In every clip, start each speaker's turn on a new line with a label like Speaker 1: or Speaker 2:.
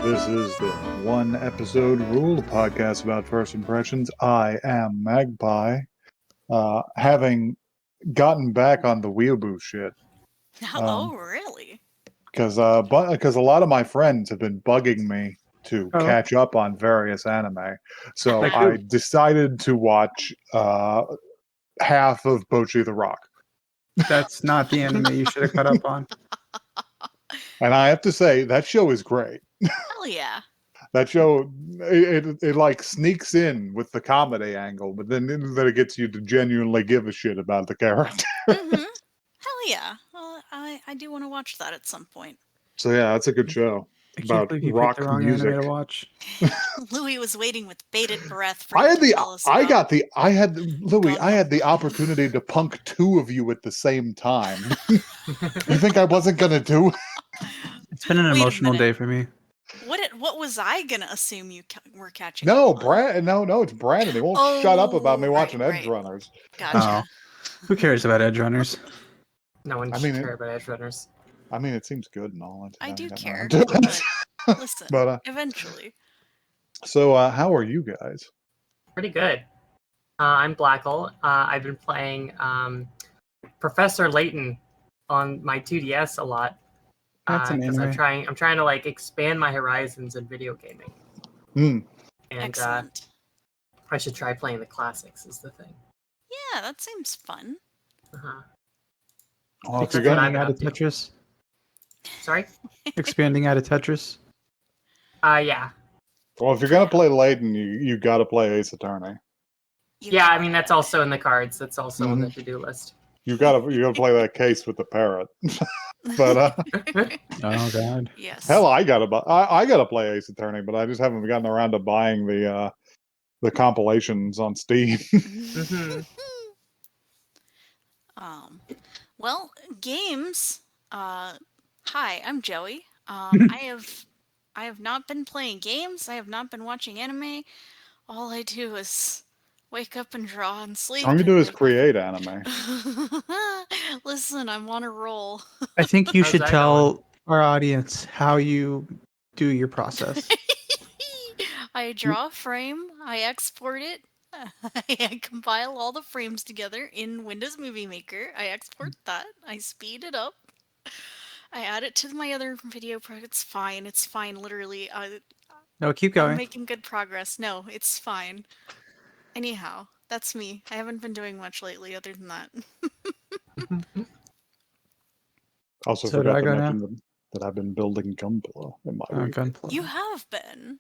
Speaker 1: This is the One Episode Rule podcast about first impressions. I am Magpie. Having gotten back on the weeaboo shit.
Speaker 2: Oh, really?
Speaker 1: Because a lot of my friends have been bugging me to catch up on various anime. So I decided to watch half of Bocchi the Rock.
Speaker 3: That's not the anime you should have caught up on.
Speaker 1: And I have to say, that show is great.
Speaker 2: Hell yeah.
Speaker 1: That show, it like sneaks in with the comedy angle, but then it gets you to genuinely give a shit about the character.
Speaker 2: Mm-hmm. Hell yeah. Well, I do want to watch that at some point.
Speaker 1: So yeah, that's a good show.
Speaker 3: I can't
Speaker 1: About
Speaker 3: believe you
Speaker 1: rock
Speaker 3: picked the wrong
Speaker 1: music.
Speaker 3: anime to watch.
Speaker 2: Louis was waiting with bated breath for
Speaker 1: I
Speaker 2: you to tell us about
Speaker 1: Louis, I had the opportunity to punk two of you at the same time. You think I wasn't gonna do it?
Speaker 3: It's been an emotional day for me.
Speaker 2: What was I gonna assume you were catching?
Speaker 1: No,
Speaker 2: up on?
Speaker 1: Brad. No, it's Brandon. He won't shut up about me watching Edge Runners.
Speaker 2: Gotcha.
Speaker 3: Who cares about Edge Runners?
Speaker 4: No one should care about Edge Runners.
Speaker 1: I mean, it seems good and all.
Speaker 2: I do care.
Speaker 1: But,
Speaker 2: listen, eventually.
Speaker 1: So, how are you guys?
Speaker 4: Pretty good. I'm Blackle. I've been playing Professor Layton on my 2DS a lot.
Speaker 3: That's an anime.
Speaker 4: I'm trying to like expand my horizons in video gaming.
Speaker 1: And
Speaker 2: excellent.
Speaker 4: I should try playing the classics. Is the thing.
Speaker 2: Yeah, that seems fun.
Speaker 1: Well,
Speaker 3: expanding out of Tetris.
Speaker 4: Sorry.
Speaker 3: Expanding out of Tetris.
Speaker 4: Yeah.
Speaker 1: Well, if you're gonna play Layton, you got to play Ace Attorney.
Speaker 4: Yeah, I mean that's also in the cards. That's also on the to-do list.
Speaker 1: You gotta play that case with the parrot. But
Speaker 3: oh god.
Speaker 2: Yes.
Speaker 1: Hell, I gotta play Ace Attorney, but I just haven't gotten around to buying the compilations on Steam.
Speaker 2: Well, games. Hi, I'm Joey. I have not been playing games. I have not been watching anime. All I do is wake up and draw and sleep.
Speaker 1: All you do is create anime.
Speaker 2: Listen, I'm on a roll.
Speaker 3: I think you should tell our audience how you do your process.
Speaker 2: I draw a frame, I export it, I compile all the frames together in Windows Movie Maker, I export that, I speed it up, I add it to my other video project. It's fine, literally.
Speaker 3: No, keep going.
Speaker 2: I'm making good progress. No, it's fine. Anyhow, that's me. I haven't been doing much lately other than that.
Speaker 1: Also forgot to mention that I've been building Gunpla in my week.
Speaker 2: You have been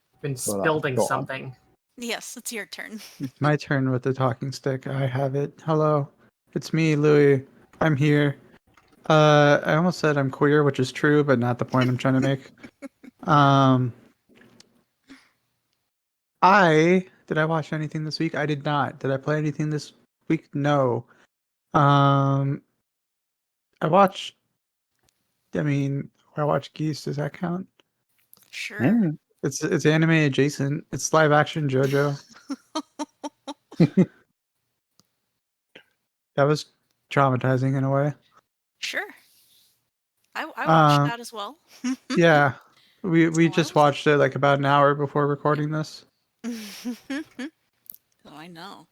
Speaker 4: building something.
Speaker 2: Yes, it's your turn.
Speaker 3: It's my turn with the talking stick. I have it. Hello, it's me, Louis. I'm here. I almost said I'm queer, which is true, but not the point I'm trying to make. Did I watch anything this week? I did not. Did I play anything this week? No. I watched Geese. Does that count?
Speaker 2: Sure.
Speaker 1: Yeah.
Speaker 3: It's anime adjacent. It's live action JoJo. That was traumatizing in a way.
Speaker 2: Sure. I watched that as well.
Speaker 3: Yeah. We just watched it like about an hour before recording this.
Speaker 2: Oh, I know.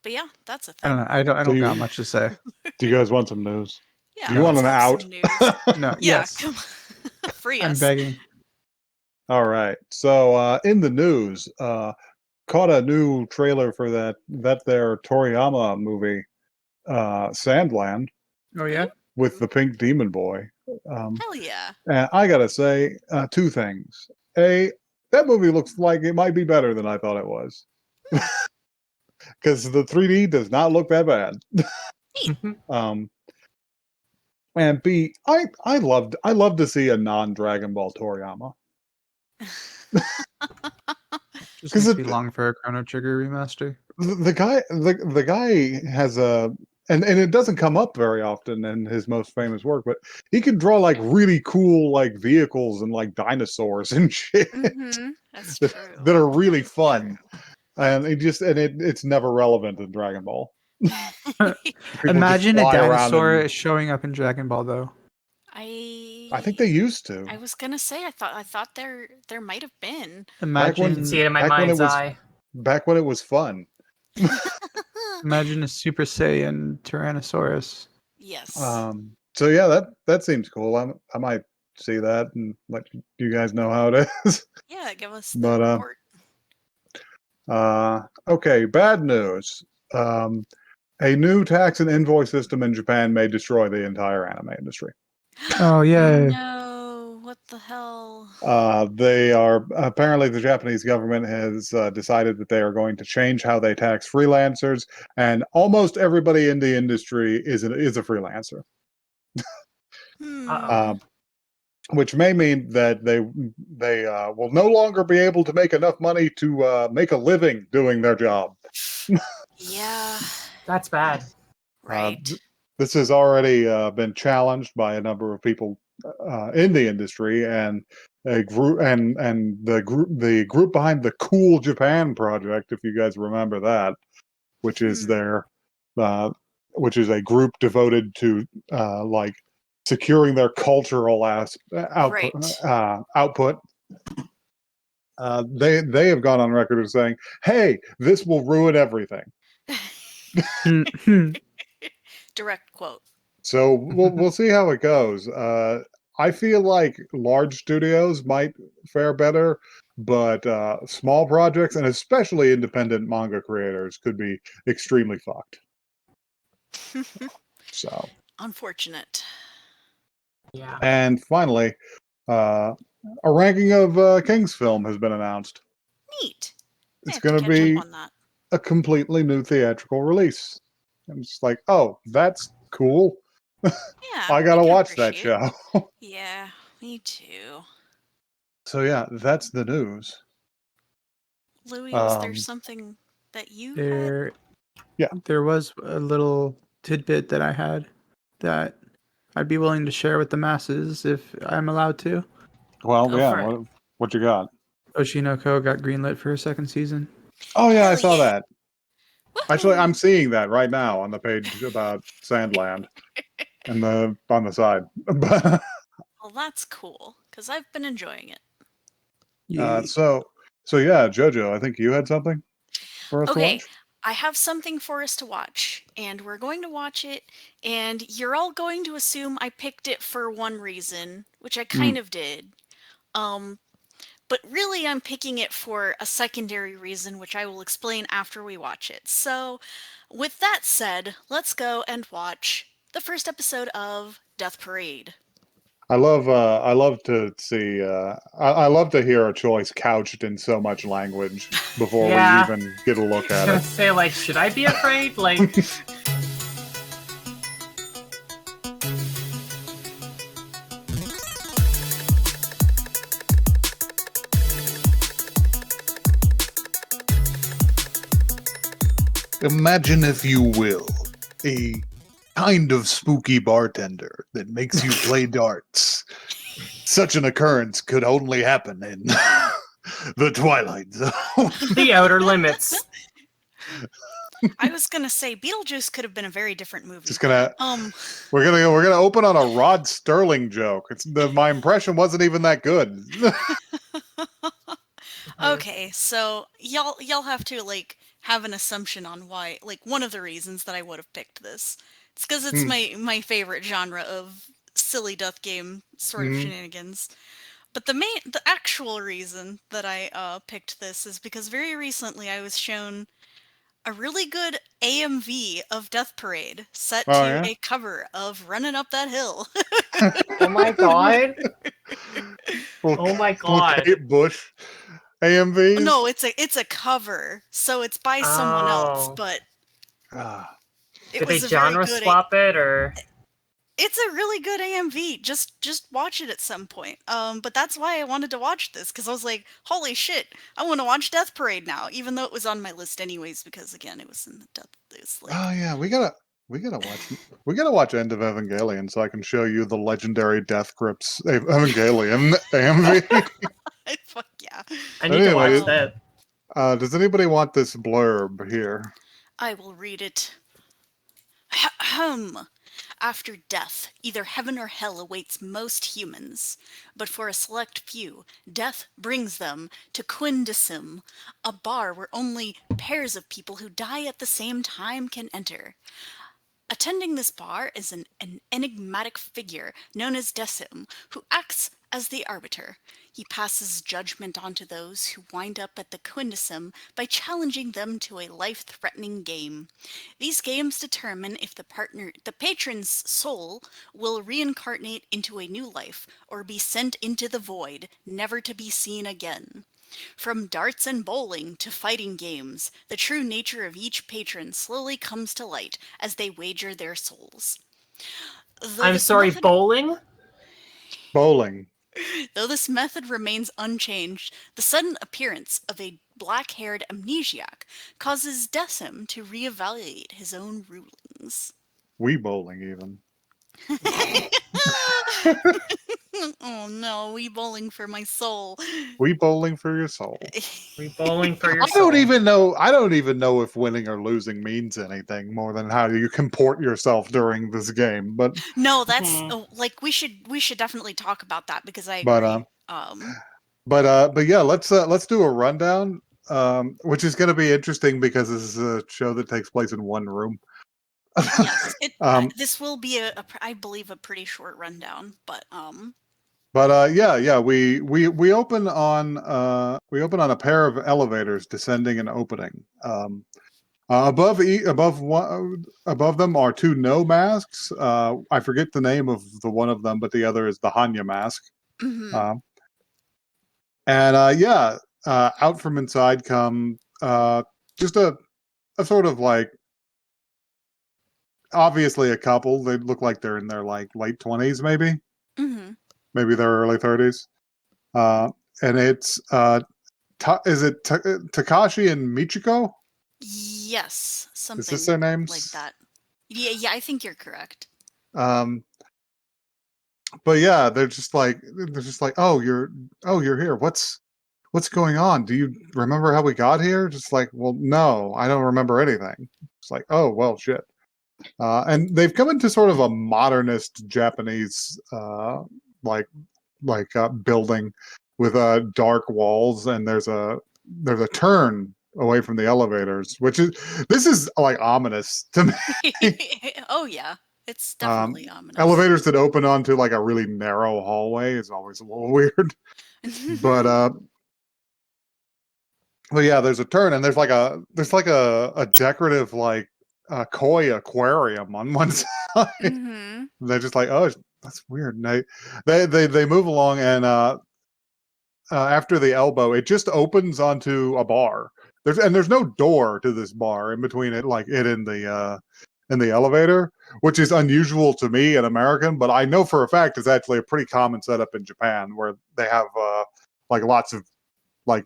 Speaker 2: But yeah, that's a thing.
Speaker 3: I don't got much to say.
Speaker 1: Do you guys want some news?
Speaker 2: Yeah.
Speaker 1: Do you want an out?
Speaker 3: No.
Speaker 2: Yeah,
Speaker 3: Yes.
Speaker 2: come on. Free us.
Speaker 3: I'm begging.
Speaker 1: All right. So in the news, caught a new trailer for that there Toriyama movie, Sandland.
Speaker 3: Oh yeah.
Speaker 1: With the pink demon boy.
Speaker 2: Hell yeah.
Speaker 1: And I gotta say two things. A, that movie looks like it might be better than I thought it was. Because the 3D does not look that bad. And B, I love to see a non-Dragon Ball Toriyama.
Speaker 3: Just needs to be long for a Chrono Trigger remaster.
Speaker 1: The guy has a and it doesn't come up very often in his most famous work, but he can draw like really cool like vehicles and like dinosaurs and shit.
Speaker 2: That's true.
Speaker 1: that are really fun. And it's never relevant in Dragon Ball.
Speaker 3: Imagine a dinosaur showing up in Dragon Ball though.
Speaker 2: I
Speaker 1: I think they used to.
Speaker 2: I was gonna say I thought there might have been.
Speaker 1: Back when-
Speaker 4: I can see it in my
Speaker 1: Back when it
Speaker 4: mind's
Speaker 1: was-
Speaker 4: eye.
Speaker 1: Back when it was fun.
Speaker 3: Imagine a Super Saiyan Tyrannosaurus.
Speaker 2: Yes.
Speaker 1: So yeah, that seems cool. I might see that and let you guys know how it is.
Speaker 2: Yeah, give us the
Speaker 1: But
Speaker 2: report.
Speaker 1: okay, bad news. A new tax and invoice system in Japan may destroy the entire anime industry.
Speaker 3: Oh, yay.
Speaker 2: No, what the hell?
Speaker 1: They are apparently the Japanese government has decided that they are going to change how they tax freelancers, and almost everybody in the industry is a freelancer.
Speaker 4: Uh-oh.
Speaker 1: Which may mean that they will no longer be able to make enough money to make a living doing their job.
Speaker 2: Yeah,
Speaker 4: That's bad.
Speaker 2: right.
Speaker 1: This has already been challenged by a number of people in the industry, and a group and the group behind the Cool Japan project, if you guys remember that, which is which is a group devoted to like securing their cultural output.
Speaker 2: Right.
Speaker 1: They have gone on record as saying, "Hey, this will ruin everything."
Speaker 2: Direct quote.
Speaker 1: So we'll see how it goes. I feel like large studios might fare better, but small projects and especially independent manga creators could be extremely fucked. So,
Speaker 2: Unfortunate.
Speaker 4: Yeah.
Speaker 1: and finally, a ranking of King's film has been announced.
Speaker 2: Neat. I
Speaker 1: It's
Speaker 2: have to
Speaker 1: going to
Speaker 2: catch
Speaker 1: be
Speaker 2: up on that.
Speaker 1: a completely new theatrical release. And it's like, oh, that's cool.
Speaker 2: Yeah,
Speaker 1: I gotta
Speaker 2: can
Speaker 1: watch that
Speaker 2: appreciate it.
Speaker 1: show.
Speaker 2: Yeah, me too.
Speaker 1: So yeah, that's the news.
Speaker 2: Louis, was there something that you had?
Speaker 3: There was a little tidbit that I had that I'd be willing to share with the masses if I'm allowed to.
Speaker 1: Well,
Speaker 4: Go
Speaker 1: yeah.
Speaker 4: for it.
Speaker 1: What you got?
Speaker 3: Oshinoko got greenlit for a second season.
Speaker 1: Oh yeah, I
Speaker 2: Hell
Speaker 1: saw
Speaker 2: yeah.
Speaker 1: that. Actually, I'm
Speaker 2: Woohoo!
Speaker 1: seeing that right now on the page about Sandland, and on the side.
Speaker 2: Well, that's cool, because I've been enjoying it.
Speaker 1: So yeah, Jojo, I think you had something for us to
Speaker 2: Okay,
Speaker 1: watch.
Speaker 2: I have something for us to watch, and we're going to watch it, and you're all going to assume I picked it for one reason, which I kind of did. But really I'm picking it for a secondary reason, which I will explain after we watch it. So, with that said, let's go and watch the first episode of Death Parade.
Speaker 1: I love to see. I love to hear a choice couched in so much language before
Speaker 4: Yeah.
Speaker 1: we even get a look
Speaker 4: I was
Speaker 1: at
Speaker 4: gonna
Speaker 1: it.
Speaker 4: say, like, should I be afraid? Like,
Speaker 1: Imagine, if you will, a kind of spooky bartender that makes you play darts. Such an occurrence could only happen in the Twilight Zone.
Speaker 4: the outer limits.
Speaker 2: I was gonna say Beetlejuice could have been a very different movie.
Speaker 1: Just gonna
Speaker 2: Um,
Speaker 1: we're gonna open on a Rod Sterling joke. My impression wasn't even that good.
Speaker 2: okay, so y'all have to like have an assumption on why, like one of the reasons that I would have picked this. It's because it's my favorite genre of silly death game sort of shenanigans. But the actual reason that I picked this is because very recently I was shown a really good AMV of Death Parade set
Speaker 1: Oh,
Speaker 2: to
Speaker 1: yeah?
Speaker 2: a cover of Runnin' Up That Hill.
Speaker 4: Oh my god.
Speaker 1: Little-
Speaker 4: Oh my
Speaker 1: little
Speaker 4: god.
Speaker 1: Kate Bush AMVs.
Speaker 2: No, it's a cover, so it's by someone else,
Speaker 4: Oh.
Speaker 2: but
Speaker 1: Ah,
Speaker 2: it
Speaker 4: Did they
Speaker 2: was a very
Speaker 4: genre
Speaker 2: good.
Speaker 4: swap it, or?
Speaker 2: It's a really good AMV. Just watch it at some point. But that's why I wanted to watch this, because I was like, holy shit, I want to watch Death Parade now, even though it was on my list anyways, because again, it was in the death. It's like,
Speaker 1: oh yeah, we gotta watch End of Evangelion so I can show you the legendary Death Grips Evangelion AMV.
Speaker 2: fuck yeah.
Speaker 4: I need to watch
Speaker 1: Anyway,
Speaker 4: that.
Speaker 1: Does anybody want this blurb here?
Speaker 2: I will read it. Ahem. After death, either heaven or hell awaits most humans. But for a select few, death brings them to Quindecim, a bar where only pairs of people who die at the same time can enter. Attending this bar is an enigmatic figure known as Decim, who acts as the arbiter. He passes judgment onto those who wind up at the Quindecim by challenging them to a life-threatening game. These games determine if the patron's soul will reincarnate into a new life or be sent into the void, never to be seen again. From darts and bowling to fighting games, the true nature of each patron slowly comes to light as they wager their souls.
Speaker 4: I'm sorry, bowling?
Speaker 1: Bowling.
Speaker 2: Though this method remains unchanged, the sudden appearance of a black-haired amnesiac causes Decim to reevaluate his own rulings.
Speaker 1: Wii bowling, even.
Speaker 2: Oh no, we bowling for my soul.
Speaker 1: Wii bowling for your soul.
Speaker 4: We bowling for your
Speaker 1: I
Speaker 4: soul.
Speaker 1: don't even know if winning or losing means anything more than how you comport yourself during this game. But
Speaker 2: no, that's like we should definitely talk about that because I agree.
Speaker 1: But yeah, let's do a rundown, which is going to be interesting because this is a show that takes place in one room.
Speaker 2: Yes, this will be I believe a pretty short rundown, but
Speaker 1: yeah, we open on a pair of elevators descending and opening. Above them are two no masks. I forget the name of the one of them, but the other is the Hanya mask.
Speaker 2: mm-hmm.
Speaker 1: Out from inside come just a sort of like, obviously a couple. They look like they're in their like late 20s, maybe.
Speaker 2: Mm-hmm.
Speaker 1: Maybe their early 30s. And it's is it Takashi and Michiko?
Speaker 2: Yes, something.
Speaker 1: Is this their names?
Speaker 2: Like that. Yeah, I think you're correct.
Speaker 1: But yeah, they're just like, oh, you're here. What's going on? Do you remember how we got here? Just like, well, no, I don't remember anything. It's like, oh, well, shit. And they've come into sort of a modernist Japanese building with dark walls, and there's a turn away from the elevators, this is like ominous to me.
Speaker 2: Oh yeah, it's definitely ominous.
Speaker 1: Elevators that open onto like a really narrow hallway is always a little weird. But yeah, there's a turn, and there's like a decorative like koi aquarium on one side.
Speaker 2: Mm-hmm.
Speaker 1: They're just like, oh, that's weird. And they move along, and after the elbow, it just opens onto a bar. There's no door to this bar in between it, like it in the elevator, which is unusual to me in American, but I know for a fact it's actually a pretty common setup in Japan, where they have like lots of like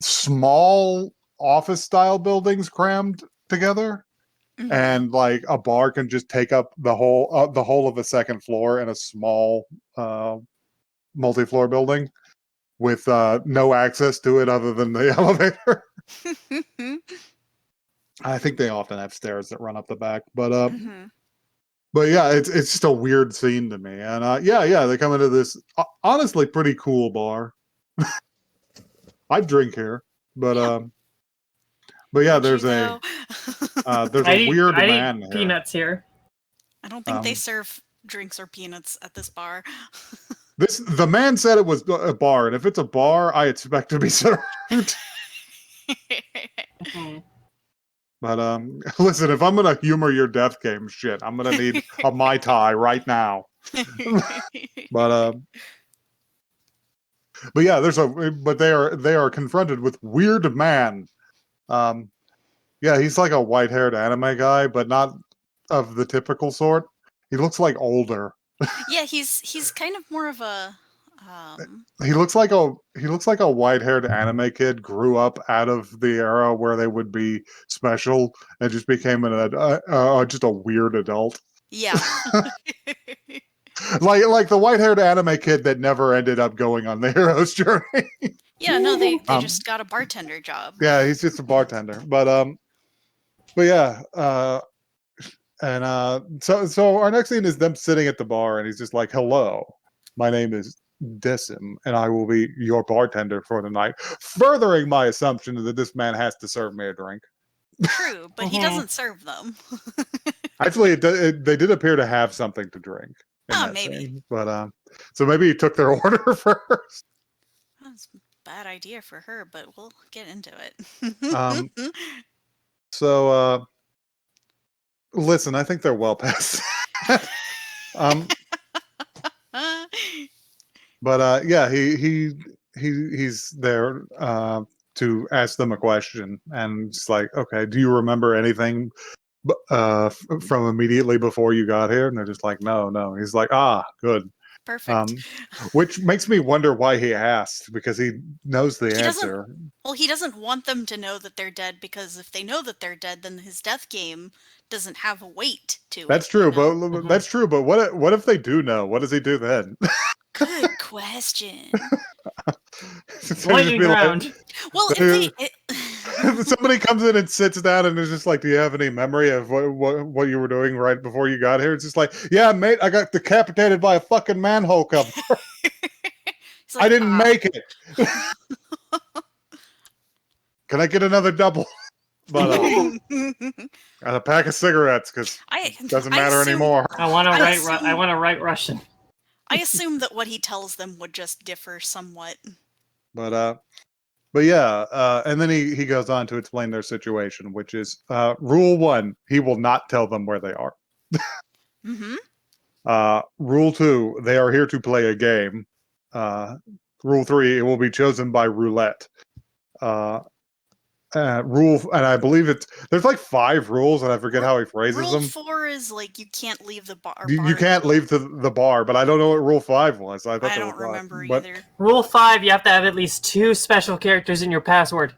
Speaker 1: small office style buildings crammed together. Mm-hmm. And like a bar can just take up the whole of a second floor in a small multi-floor building with no access to it other than the elevator. I think they often have stairs that run up the back, but yeah, it's just a weird scene to me. And they come into this honestly pretty cool bar. I drink here, but yeah, there's a weird man here.
Speaker 4: Peanuts here.
Speaker 2: I don't think they serve drinks or peanuts at this bar.
Speaker 1: The man said it was a bar, and if it's a bar, I expect to be served. But listen, if I'm gonna humor your death game shit, I'm gonna need a Mai Tai right now. But yeah, they are confronted with weird man. Yeah, he's like a white-haired anime guy, but not of the typical sort. He looks like older.
Speaker 2: Yeah, he's kind of more of a
Speaker 1: he looks like a white-haired anime kid grew up out of the era where they would be special and just became just a weird adult.
Speaker 2: Yeah.
Speaker 1: like the white-haired anime kid that never ended up going on the hero's journey.
Speaker 2: Yeah, no, they just got a bartender job.
Speaker 1: Yeah, he's just a bartender. But yeah, so our next scene is them sitting at the bar, and he's just like, "Hello, my name is Decim, and I will be your bartender for the night," furthering my assumption that this man has to serve me a drink.
Speaker 2: True, but he doesn't serve them.
Speaker 1: Actually, they did appear to have something to drink in that
Speaker 2: maybe.
Speaker 1: scene, but so maybe he took their order first.
Speaker 2: That's a bad idea for her, but we'll get into it.
Speaker 1: So listen, I think they're well past. But yeah, he's there to ask them a question, and it's like, okay, do you remember anything from immediately before you got here? And they're just like, no. He's like, good.
Speaker 2: Perfect.
Speaker 1: Which makes me wonder why he asked, because he knows the answer.
Speaker 2: Well, he doesn't want them to know that they're dead, because if they know that they're dead, then his death game doesn't have a weight to it.
Speaker 1: That's true, but that's true. But what if they do know? What does he do then?
Speaker 2: Good question.
Speaker 4: Lightning round.
Speaker 2: Well, if
Speaker 1: somebody comes in and sits down and is just like, "Do you have any memory of what you were doing right before you got here?" It's just like, "Yeah, mate, I got decapitated by a fucking manhole cover.
Speaker 2: like,
Speaker 1: I didn't make it. Can I get another double?" But and a pack of cigarettes, because it doesn't matter anymore.
Speaker 4: I want to write Russian.
Speaker 2: I assume that what he tells them would just differ somewhat.
Speaker 1: But yeah, and then he goes on to explain their situation, which is rule 1: he will not tell them where they are. Rule 2: they are here to play a game. Rule 3: it will be chosen by roulette. And I believe there's like 5 rules, and I forget how he phrases them.
Speaker 2: Rule 4 is like you can't leave the bar.
Speaker 1: You can't leave the bar, but I don't know what rule 5 was. I
Speaker 2: don't remember either.
Speaker 4: Rule 5: you have to have at least 2 special characters in your password.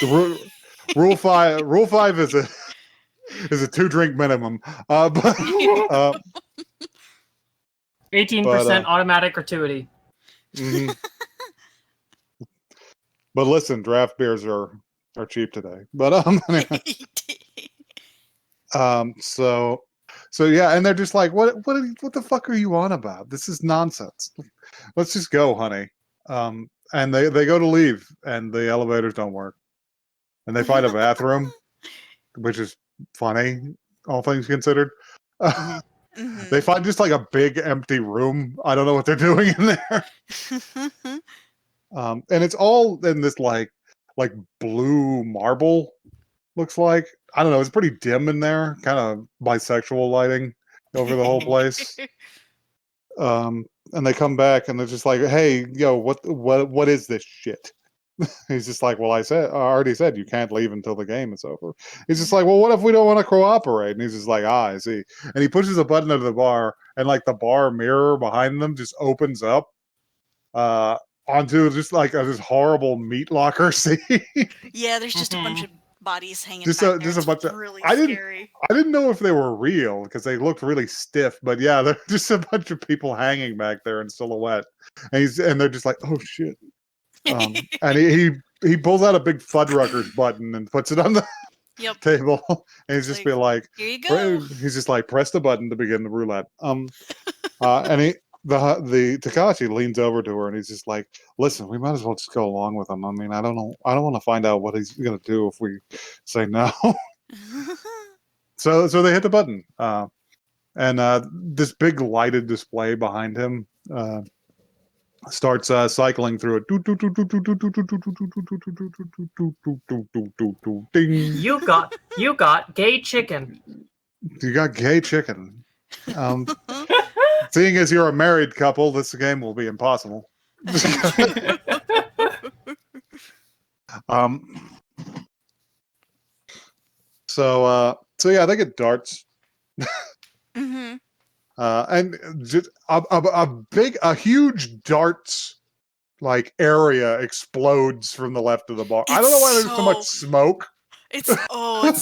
Speaker 1: Rule 5 is a 2-drink minimum.
Speaker 4: 18% automatic gratuity.
Speaker 1: Mm-hmm. But listen, draft beers are cheap today. But so yeah, and they're just like, what the fuck are you on about? This is nonsense. Let's just go, honey. And they go to leave, and the elevators don't work, and they find a bathroom, which is funny, all things considered. They find just like a big empty room. I don't know what they're doing in there. And it's all in this like blue marble, looks like. I don't know, it's pretty dim in there, kind of bisexual lighting over the whole place. And they come back and they're just like, "Hey, yo, what is this shit?" He's just like, "Well, I already said you can't leave until the game is over." He's just like, "Well, what if we don't want to cooperate?" And he's just like, I see." And he pushes a button at the bar, and like the bar mirror behind them just opens up onto just like this horrible meat locker scene.
Speaker 2: Yeah, there's just a bunch of bodies hanging
Speaker 1: just
Speaker 2: back there.
Speaker 1: Just a bunch of
Speaker 2: really
Speaker 1: scary. I didn't know if they were real because they looked really stiff, but yeah, they're just a bunch of people hanging back there in silhouette, and they're just like, "Oh shit." And he pulls out a big Fuddruckers button and puts it on the table, and he's just be like,
Speaker 2: "Here you go."
Speaker 1: He's just like, "Press the button to begin the roulette." And the Takashi leans over to her and he's just like, "Listen, we might as well just go along with him. I mean, I don't want to find out what he's gonna do if we say no." So they hit the button, and this big lighted display behind him starts cycling through it. Ding.
Speaker 4: You got gay chicken.
Speaker 1: You got gay chicken. Seeing as you're a married couple, this game will be impossible. So yeah, they get darts. And just a huge darts like area explodes from the left of the bar. I don't know why there's so much smoke.
Speaker 2: It's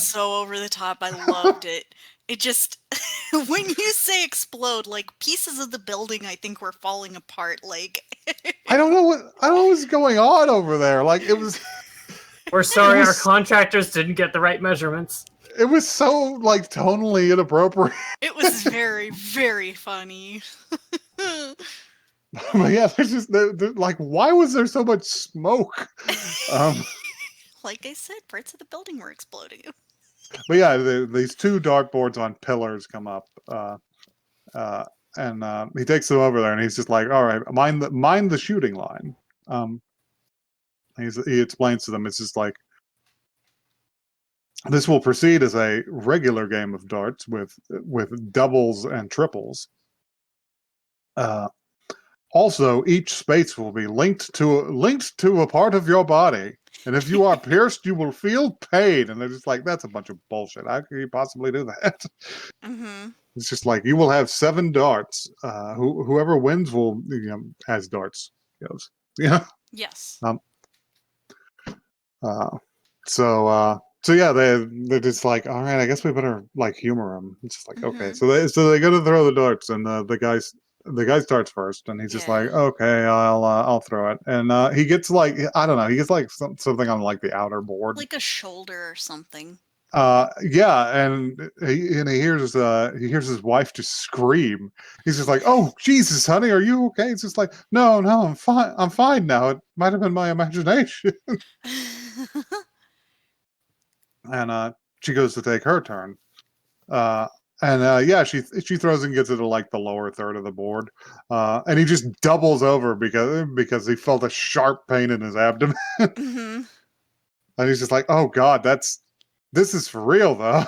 Speaker 2: so over the top. I loved it. It just when you say explode, like pieces of the building I think were falling apart. Like
Speaker 1: I don't know what's going on over there. Like it was.
Speaker 4: We're sorry, our contractors didn't get the right measurements.
Speaker 1: It was so like tonally inappropriate.
Speaker 2: It was very, very funny.
Speaker 1: But yeah, there's just like, why was there so much smoke?
Speaker 2: Like I said, parts of the building were exploding.
Speaker 1: But yeah, these two dartboards on pillars come up, and he takes them over there, and he's just like, "All right, mind the shooting line." He explains to them, it's just like, this will proceed as a regular game of darts with doubles and triples. Also, each space will be linked to a part of your body, and if you are pierced, you will feel pain. And they're just like, that's a bunch of bullshit. How can you possibly do that?
Speaker 2: Mm-hmm.
Speaker 1: It's just like, you will have 7 darts. Whoever wins will, as darts goes. Yeah.
Speaker 2: Yes.
Speaker 1: So yeah, they're just like, all right, I guess we better like humor him. It's just like, okay.
Speaker 2: Mhm.
Speaker 1: So they go to throw the darts, and the guy starts first, and he's just like,
Speaker 2: Yeah.
Speaker 1: okay, I'll throw it, and he gets like, I don't know, he gets like something on like the outer board.
Speaker 2: Like a shoulder or something.
Speaker 1: Yeah, and he hears his wife just scream. He's just like, "Oh Jesus, honey, are you okay?" It's just like, "No, I'm fine now. It might have been my imagination." And she goes to take her turn. Yeah, she throws and gets it to like the lower third of the board, and he just doubles over because he felt a sharp pain in his abdomen,
Speaker 2: Mm-hmm.
Speaker 1: and he's just like, "Oh God, this is for real though."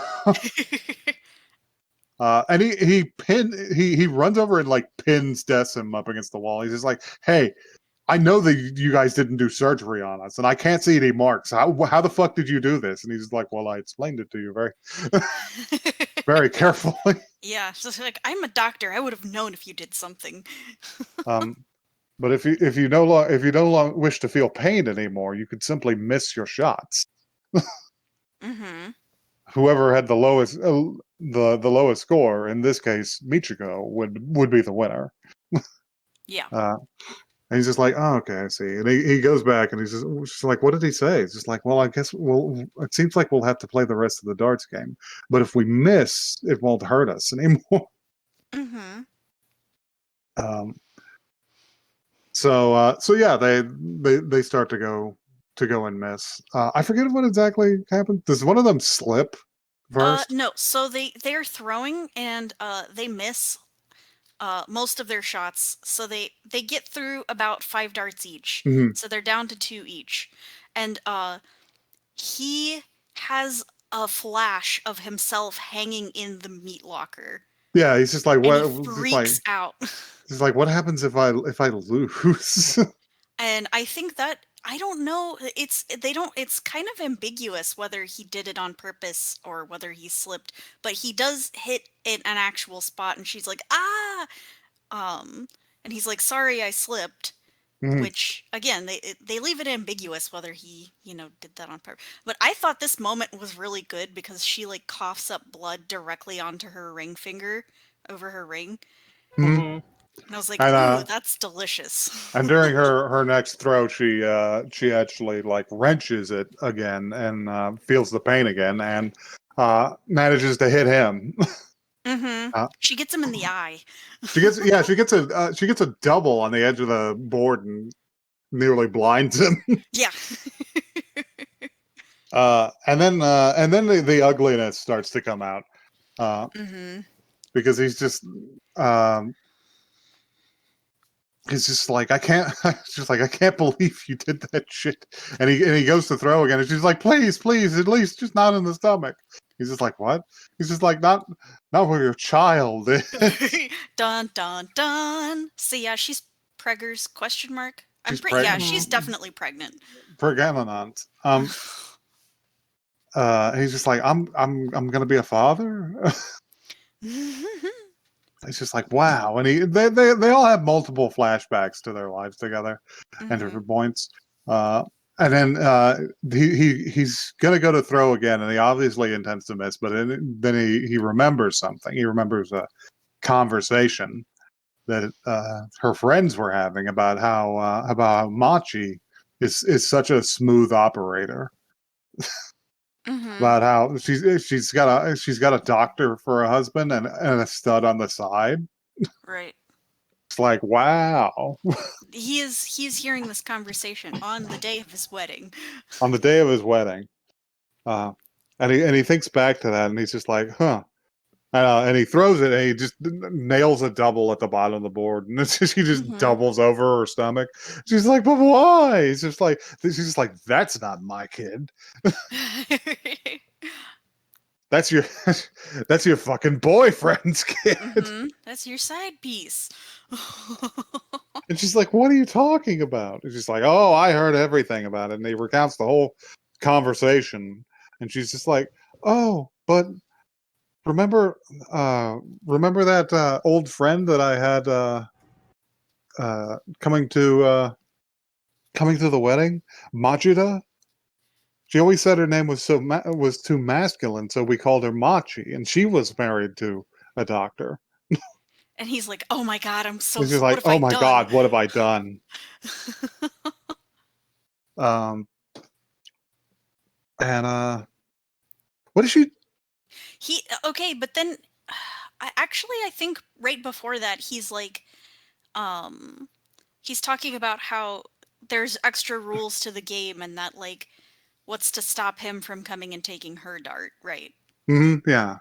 Speaker 1: And he runs over and like pins Decim up against the wall. He's just like, "Hey, I know that you guys didn't do surgery on us, and I can't see any marks. How the fuck did you do this?" And he's like, "Well, I explained it to you very, very carefully."
Speaker 2: Yeah, so it's like, I'm a doctor. I would have known if you did something.
Speaker 1: But if you no longer wish to feel pain anymore, you could simply miss your shots.
Speaker 2: Mm-hmm.
Speaker 1: Whoever had the lowest the lowest score, in this case Michiko, would be the winner.
Speaker 2: Yeah.
Speaker 1: And he's just like, "Oh, okay, I see." And he goes back, and he's just like, "What did he say?" It's just like, "Well, I guess it seems like we'll have to play the rest of the darts game, but if we miss, it won't hurt us anymore."
Speaker 2: Mm-hmm.
Speaker 1: So yeah, they start to go and miss. I forget what exactly happened. Does one of them slip first?
Speaker 2: No. So they're throwing and they miss most of their shots. So they get through about 5 darts each.
Speaker 1: Mm-hmm.
Speaker 2: So they're down to 2 each. And he has a flash of himself hanging in the meat locker.
Speaker 1: Yeah, he's just like,
Speaker 2: And
Speaker 1: what?
Speaker 2: he freaks out.
Speaker 1: He's like, what happens if I lose?
Speaker 2: And I think that I don't know. It's kind of ambiguous whether he did it on purpose or whether he slipped. But he does hit an actual spot, and she's like, "Ah!" And he's like, "Sorry, I slipped."
Speaker 1: Mhm.
Speaker 2: Which again, they leave it ambiguous whether he did that on purpose. But I thought this moment was really good because she like coughs up blood directly onto her ring finger over her ring.
Speaker 1: Mhm.
Speaker 4: Mhm.
Speaker 2: And I was like,
Speaker 1: And
Speaker 2: "Ooh, that's delicious."
Speaker 1: and during her next throw, she actually like wrenches it again and feels the pain again and manages to hit him.
Speaker 2: Mm-hmm.
Speaker 1: Uh,
Speaker 2: She gets him in the eye.
Speaker 1: she gets a double on the edge of the board and nearly blinds him.
Speaker 2: Yeah.
Speaker 1: And then the ugliness starts to come out
Speaker 2: Mm-hmm.
Speaker 1: because um, he's just like, I can't. It's just like, I can't believe you did that shit. And he goes to throw again, and she's like, please, at least just not in the stomach. He's just like, what? He's just like, not where your child is.
Speaker 2: Dun dun dun. So yeah, she's preggers? Question mark.
Speaker 1: She's
Speaker 2: Yeah,
Speaker 1: pregnant.
Speaker 2: she's definitely pregnant.
Speaker 1: Pregnant. He's just like, I'm gonna be a father. It's just like, wow. And they all have multiple flashbacks to their lives together and
Speaker 2: Mhm.
Speaker 1: different points. And then he's gonna go to throw again, and he obviously intends to miss, but then he remembers something. He remembers a conversation that her friends were having about how Machi is such a smooth operator.
Speaker 2: Mm-hmm.
Speaker 1: about how she's got a doctor for a husband and a stud on the side.
Speaker 2: Right.
Speaker 1: It's like, wow.
Speaker 2: He is hearing this conversation on the day of his wedding.
Speaker 1: On the day of his wedding. And he thinks back to that and he's just like, huh. And he throws it and he just nails a double at the bottom of the board. And it's just, he just
Speaker 2: Mhm.
Speaker 1: doubles over her stomach. She's like, but why? She's just like, that's not my kid. That's your that's your fucking boyfriend's kid.
Speaker 2: That's your side piece.
Speaker 1: And she's like, what are you talking about? And she's like, oh, I heard everything about it. And he recounts the whole conversation. And she's just like, oh, but remember that old friend that I had coming to the wedding, Majida? She always said her name was was too masculine, so we called her Machi, and she was married to a doctor.
Speaker 2: And he's like, "Oh my god, I'm so.
Speaker 1: She's just
Speaker 2: What
Speaker 1: like,
Speaker 2: have
Speaker 1: oh
Speaker 2: I
Speaker 1: my
Speaker 2: done?"
Speaker 1: god, what have I done? And what is she?
Speaker 2: Okay, but then I think right before that he's like, he's talking about how there's extra rules to the game and that like what's to stop him from coming and taking her dart, right?
Speaker 1: Yeah.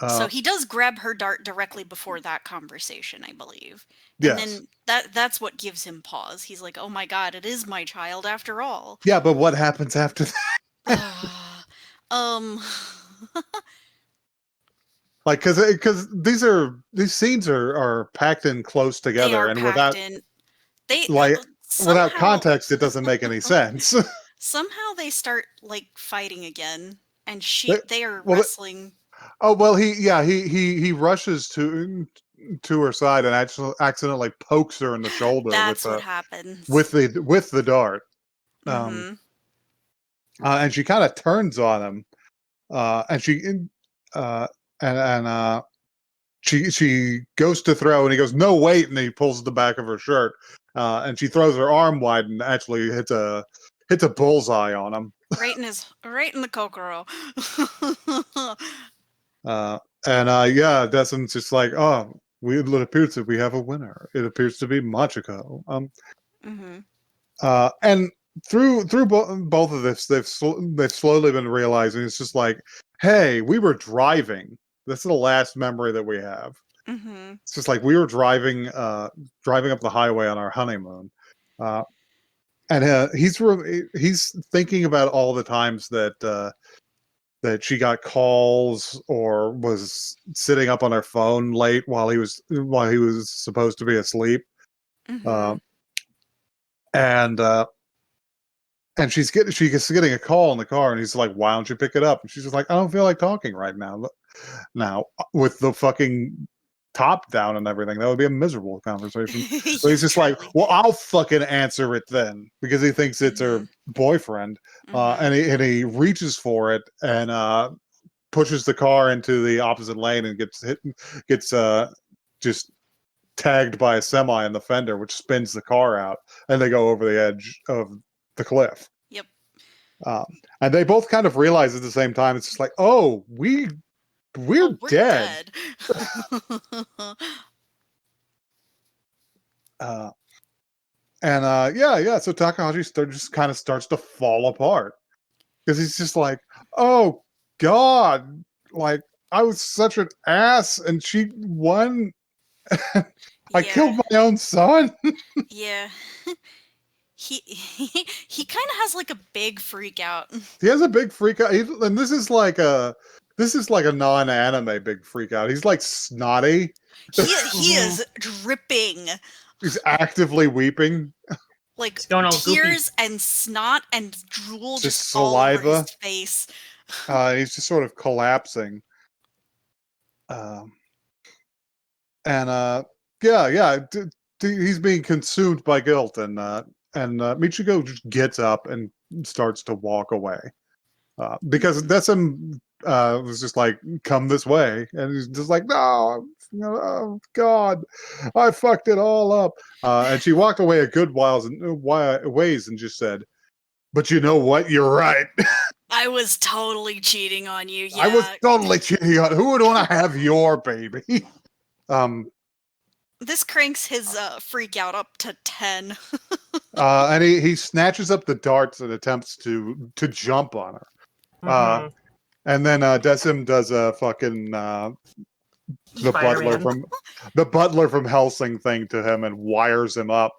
Speaker 2: So he does grab her dart directly before that conversation, I believe. And
Speaker 1: Yes.
Speaker 2: then that's what gives him pause. He's like, "Oh my god, it is my child after all."
Speaker 1: Yeah, but what happens after that? Like, because these scenes are packed in close
Speaker 2: They
Speaker 1: together,
Speaker 2: are
Speaker 1: and
Speaker 2: packed in. They
Speaker 1: like without
Speaker 2: somehow
Speaker 1: context, it doesn't make any sense.
Speaker 2: somehow they start like fighting again, and
Speaker 1: They-
Speaker 2: they are
Speaker 1: well,
Speaker 2: wrestling.
Speaker 1: oh well, he rushes to her side and accidentally pokes her in the shoulder
Speaker 2: That's what happens.
Speaker 1: with the dart.
Speaker 2: Mm-hmm.
Speaker 1: And she kind of turns on him, and uh, and she goes to throw, and he goes, "No, wait!" And he pulls the back of her shirt, and she throws her arm wide and actually hits a bullseye on him.
Speaker 2: Right in the kokoro.
Speaker 1: Yeah, Desmond's just like, oh, it appears that we have a winner. It appears to be Machiko.
Speaker 2: Mm-hmm.
Speaker 1: And through both of this, they've slowly been realizing it's just like, hey, we were driving. This is the last memory that we have.
Speaker 2: Mm-hmm.
Speaker 1: It's just like we were driving up the highway on our honeymoon, and he's thinking about all the times that she got calls or was sitting up on her phone late while he was supposed to be asleep,
Speaker 2: Mm-hmm.
Speaker 1: and she's getting a call in the car, and he's like, "Why don't you pick it up?" And she's just like, "I don't feel like talking right now." Now with the fucking top down and everything, that would be a miserable conversation. So he's just like, well, I'll fucking answer it then, because he thinks it's her boyfriend. And he reaches for it and pushes the car into the opposite lane and gets just tagged by a semi in the fender, which spins the car out, and they go over the edge of the cliff.
Speaker 2: Yep.
Speaker 1: And they both kind of realize at the same time, it's just like, oh, we're dead. So Takahashi just kind of starts to fall apart because he's just like, oh god, like I was such an ass and she won. I killed my own son.
Speaker 2: Yeah. He kind of has like a big freak out.
Speaker 1: He has a big freak out, and this is like a non-anime big freak out. He's like snotty.
Speaker 2: He is dripping.
Speaker 1: He's actively weeping.
Speaker 2: Like tears and snot and drool just
Speaker 1: saliva.
Speaker 2: all over his face.
Speaker 1: He's just sort of collapsing. He's being consumed by guilt, and Michiko just gets up and starts to walk away because Decim was just like, "Come this way," and he's just like, "No, oh God, I fucked it all up." And she walked away a good ways and just said, "But you know what? You're right."
Speaker 2: I I was totally cheating on you. Yeah.
Speaker 1: I was totally cheating on. Who would want to have your baby?
Speaker 2: This cranks his freak out up to 10.
Speaker 1: And he snatches up the darts and attempts to jump on her.
Speaker 4: Mhm.
Speaker 1: And then Decim does a fucking the
Speaker 4: Spider-Man.
Speaker 1: butler from Helsing thing to him and wires him up.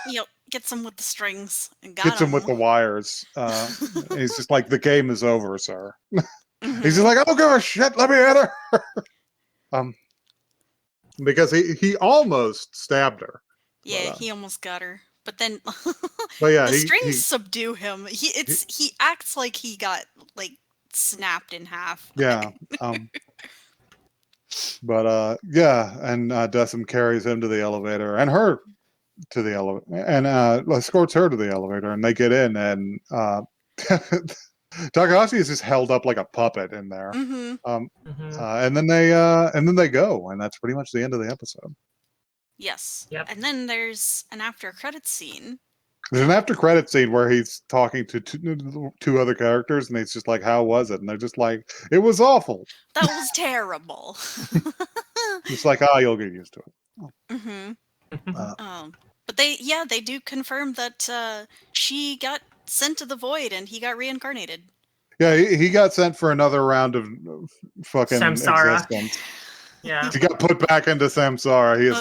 Speaker 2: Yep, gets him with the strings and got
Speaker 1: Gets him with the wires. He's just like, the game is over, sir. He's just like, I don't give a shit. Let me hit her. Because he almost stabbed her.
Speaker 2: Yeah,
Speaker 1: But,
Speaker 2: he almost got her. But then
Speaker 1: but yeah,
Speaker 2: the strings subdue him. He acts like he got like snapped in half.
Speaker 1: Yeah. But yeah, and Decim carries him to the elevator and her to the elevator and escorts her to the elevator, and they get in, and Takahashi is just held up like a puppet in there.
Speaker 2: Mm-hmm.
Speaker 1: And then they go, and that's pretty much the end of the episode.
Speaker 2: Yes.
Speaker 4: Yep.
Speaker 2: And then there's an after credits scene.
Speaker 1: There's an after credit scene where he's talking to two other characters, and he's just like, "How was it?" And they're just like, "It was awful."
Speaker 2: That was terrible.
Speaker 1: It's like, you'll get used to it.
Speaker 2: Mm-hmm. But they do confirm that she got sent to the void and he got reincarnated.
Speaker 1: Yeah, he got sent for another round of fucking
Speaker 4: Samsara.
Speaker 1: existence.
Speaker 4: Yeah.
Speaker 1: He got put back into Samsara. He is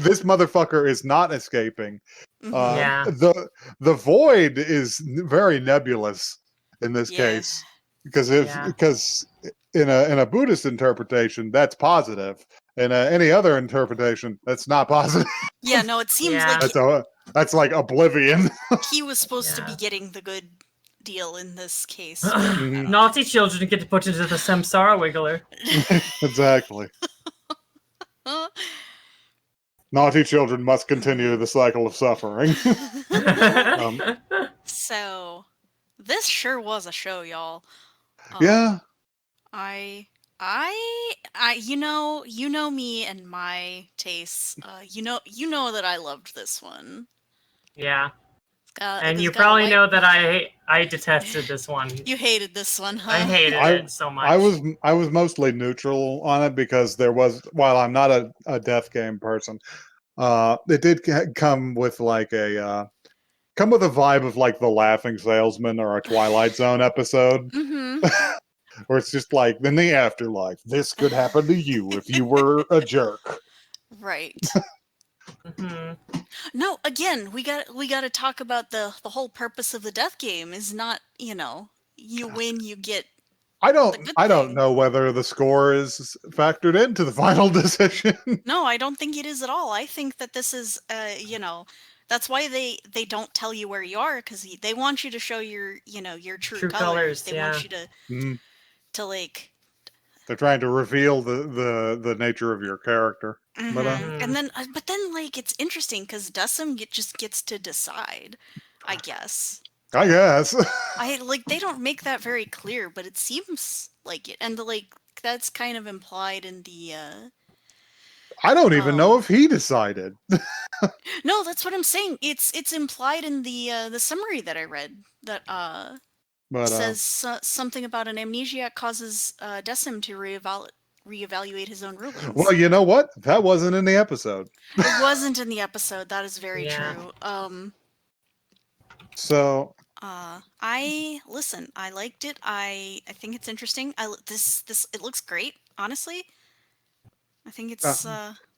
Speaker 1: this motherfucker is not escaping.
Speaker 4: Yeah.
Speaker 1: The void is very nebulous in this case, because in a Buddhist interpretation that's positive. In any other interpretation, that's not positive.
Speaker 2: Yeah, no, it seems like
Speaker 1: that's like oblivion.
Speaker 2: he was supposed to be getting the good deal in this case.
Speaker 4: Naughty children get put into the Samsara Wiggler.
Speaker 1: Exactly. Naughty children must continue the cycle of suffering.
Speaker 2: So, this sure was a show, y'all.
Speaker 1: Yeah.
Speaker 2: You know me and my tastes. You know that I loved this one.
Speaker 4: Yeah. And you probably know that I detested this one.
Speaker 2: You hated this one, huh?
Speaker 4: I hated it so much.
Speaker 1: I was mostly neutral on it because there was, while I'm not a death game person, it did come with like a vibe of like The Laughing Salesman or a Twilight Zone episode.
Speaker 2: Mm-hmm.
Speaker 1: Where it's just like, in the afterlife, this could happen to you if you were a jerk.
Speaker 2: Right. No, again, we got to talk about the whole purpose of the death game is not, you win, you get.
Speaker 1: I don't know whether the score is factored into the final decision.
Speaker 2: No, I don't think it is at all. I think that this is, that's why they don't tell you where you are, because they want you to show your true colors. They want you to like.
Speaker 1: They're trying to reveal the nature of your character. But
Speaker 2: then like it's interesting because Decim just gets to decide, I guess. They don't make that very clear, but it seems like it, and that's kind of implied in the.
Speaker 1: I don't even know if he decided.
Speaker 2: No, that's what I'm saying. It's implied in the summary that I read that says something about an amnesiac causes Decim to reevaluate his own rulings.
Speaker 1: Well, you know what? That wasn't in the episode.
Speaker 2: It wasn't in the episode. That is very true.
Speaker 1: So.
Speaker 2: I liked it. I think it's interesting. It looks great. Honestly, I think it's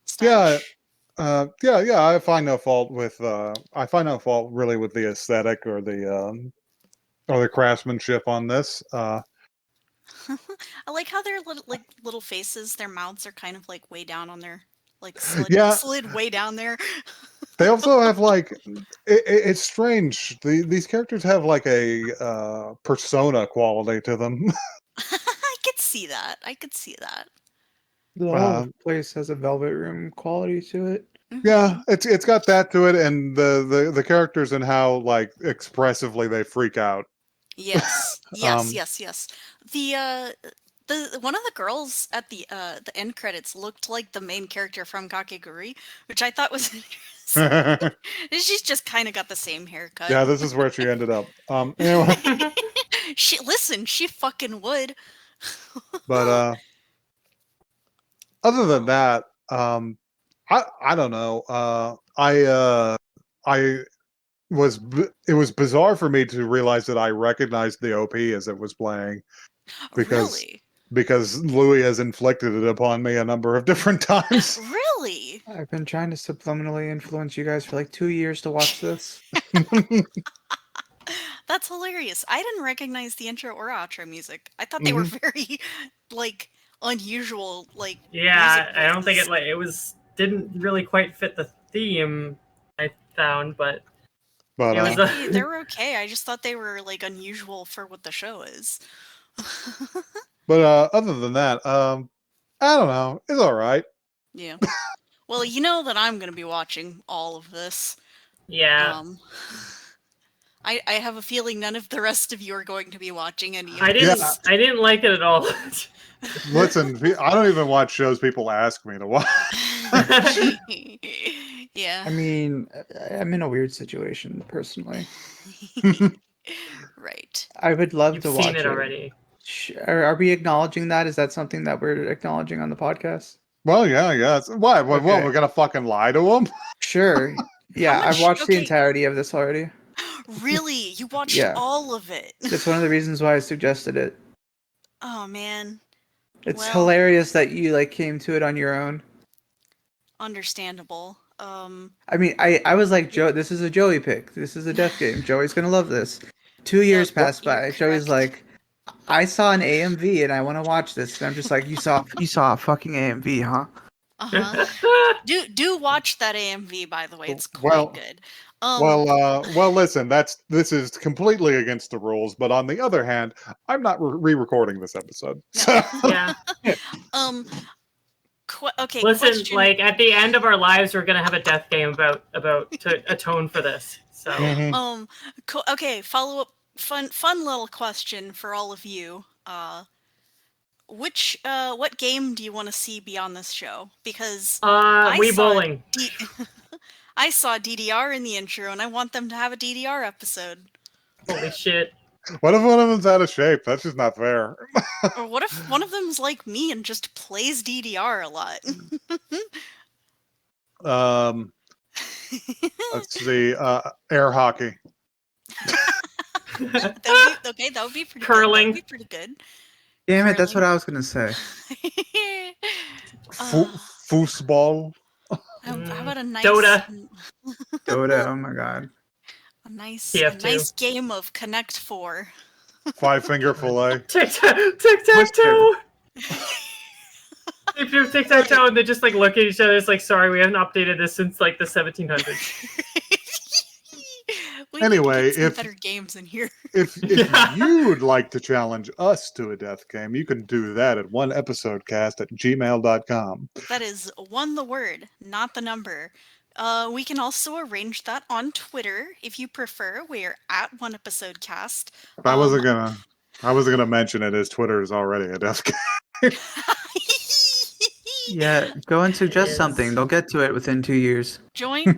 Speaker 2: stylish.
Speaker 1: Yeah. I find no fault really with the aesthetic or the craftsmanship on this.
Speaker 2: I like how their little faces, their mouths are kind of like way down on their slid way down there.
Speaker 1: They also have like it's strange. These characters have like a persona quality to them.
Speaker 2: I could see that.
Speaker 3: The whole place has a Velvet Room quality to it.
Speaker 1: Yeah, it's got that to it, and the characters and how like expressively they freak out.
Speaker 2: Yes. Yes. The one of the girls at the end credits looked like the main character from Kakegurui, which I thought was interesting. She's just kind of got the same haircut.
Speaker 1: Yeah, this is where she ended up. Anyway.
Speaker 2: She fucking would.
Speaker 1: But other than that, I don't know. I it was bizarre for me to realize that I recognized the OP as it was playing because
Speaker 2: Really?
Speaker 1: Louis has inflicted it upon me a number of different times.
Speaker 2: Really?
Speaker 3: I've been trying to subliminally influence you guys for like 2 years to watch this.
Speaker 2: That's hilarious. I didn't recognize the intro or outro music. I thought they were
Speaker 1: Mhm.
Speaker 2: very, like, unusual, like,
Speaker 4: Yeah,
Speaker 2: music
Speaker 4: I don't think
Speaker 2: choices.
Speaker 4: it didn't really quite fit the theme I found, but
Speaker 1: But
Speaker 4: it was
Speaker 2: They're okay. I just thought they were, like, unusual for what the show is.
Speaker 1: other than that, I don't know. It's all right.
Speaker 2: Yeah. Well, you know that I'm gonna be watching all of this.
Speaker 4: yeah.
Speaker 2: I have a feeling none of the rest of you are going to be watching any of
Speaker 4: I
Speaker 2: this.
Speaker 4: didn't like it at all.
Speaker 1: Listen, I don't even watch shows people ask me to watch.
Speaker 2: Yeah.
Speaker 3: I mean, I'm in a weird situation personally.
Speaker 2: Right.
Speaker 3: I would love
Speaker 4: You've
Speaker 3: to
Speaker 4: seen
Speaker 3: watch
Speaker 4: it already.
Speaker 3: Are we acknowledging that? Is that something that we're acknowledging on the podcast?
Speaker 1: Well, yeah, yeah. Why? What?
Speaker 3: Okay.
Speaker 1: We're gonna fucking lie to them?
Speaker 3: Sure. Yeah,
Speaker 2: much-
Speaker 3: I've watched the
Speaker 2: okay.
Speaker 3: entirety of this already.
Speaker 2: Really? You watched
Speaker 3: Yeah.
Speaker 2: all of it?
Speaker 3: That's one of the reasons why I suggested it.
Speaker 2: Oh man.
Speaker 3: It's
Speaker 2: Well-
Speaker 3: hilarious that you like came to it on your own.
Speaker 2: Understandable.
Speaker 3: I mean, I was like, Joe, this is a Joey pick. This is a death game. Joey's gonna love this. 2 years
Speaker 2: Yep,
Speaker 3: passed
Speaker 2: you're
Speaker 3: by. Joey's
Speaker 2: correct.
Speaker 3: like, I saw an AMV and I want to watch this. And I'm just like, you saw a fucking AMV, huh?
Speaker 2: Uh-huh. Do watch that AMV, by the way. It's quite
Speaker 1: Well-
Speaker 2: good.
Speaker 1: Well, listen. This is completely against the rules. But on the other hand, I'm not re-recording this episode.
Speaker 2: No.
Speaker 1: So,
Speaker 4: Yeah.
Speaker 2: Okay.
Speaker 4: Listen,
Speaker 2: question.
Speaker 4: like at the end of our lives, we're gonna have a death game about to atone for this. So
Speaker 1: mhm.
Speaker 2: Okay. Follow up. Fun little question for all of you. What game do you want to see beyond this show? Because
Speaker 4: Wii
Speaker 2: saw
Speaker 4: bowling.
Speaker 2: I saw DDR in the intro, and I want them to have a DDR episode.
Speaker 4: Holy shit.
Speaker 1: What if one of them's out of shape? That's just not fair.
Speaker 2: Or what if one of them's like me and just plays DDR a lot?
Speaker 1: Let's see. Air hockey.
Speaker 2: That would be pretty
Speaker 4: Curling.
Speaker 2: Good. That would be pretty good.
Speaker 3: Damn it, that's what
Speaker 2: Curling.
Speaker 3: I was gonna say.
Speaker 1: Foosball.
Speaker 2: How about a nice
Speaker 4: Dota.
Speaker 3: Dota, oh my god.
Speaker 2: a nice
Speaker 4: TF2.
Speaker 2: game of Connect 4.
Speaker 1: 5-finger fillet.
Speaker 4: Tic-tac-toe. If you're tic-tac-toe and they just like look at each other, it's like, sorry, we haven't updated this since like the 1700s.
Speaker 2: We need to
Speaker 1: Anyway,
Speaker 2: get some
Speaker 1: if-
Speaker 2: better games in here.
Speaker 1: If
Speaker 4: Yeah.
Speaker 1: you would like to challenge us to a death game, you can do that at oneepisodecast@gmail.com.
Speaker 2: That is one the word, not the number. We can also arrange that on Twitter if you prefer. We're at One Episode Cast.
Speaker 1: I wasn't gonna mention it as Twitter is already a death game.
Speaker 3: Yeah, go and suggest
Speaker 4: Yes.
Speaker 3: something. They'll get to it within 2 years.
Speaker 2: Join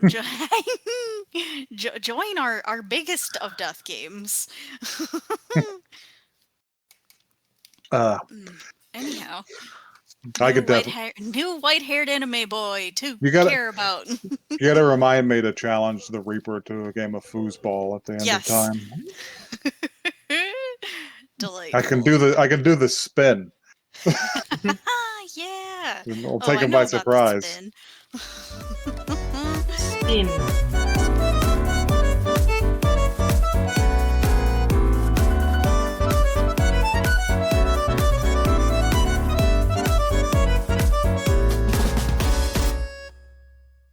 Speaker 2: join our biggest of death games. Anyhow,
Speaker 1: I could definitely.
Speaker 2: new white-haired anime boy to
Speaker 1: You gotta-
Speaker 2: care about.
Speaker 1: You gotta remind me to challenge the Reaper to a game of foosball at the end
Speaker 2: Yes.
Speaker 1: of time.
Speaker 2: Delightful.
Speaker 1: I can do the spin.
Speaker 2: Yeah.
Speaker 1: I'll
Speaker 2: Oh,
Speaker 1: take
Speaker 2: I
Speaker 1: him
Speaker 2: know
Speaker 1: by
Speaker 2: about the
Speaker 1: surprise.
Speaker 2: spin.
Speaker 4: Spin.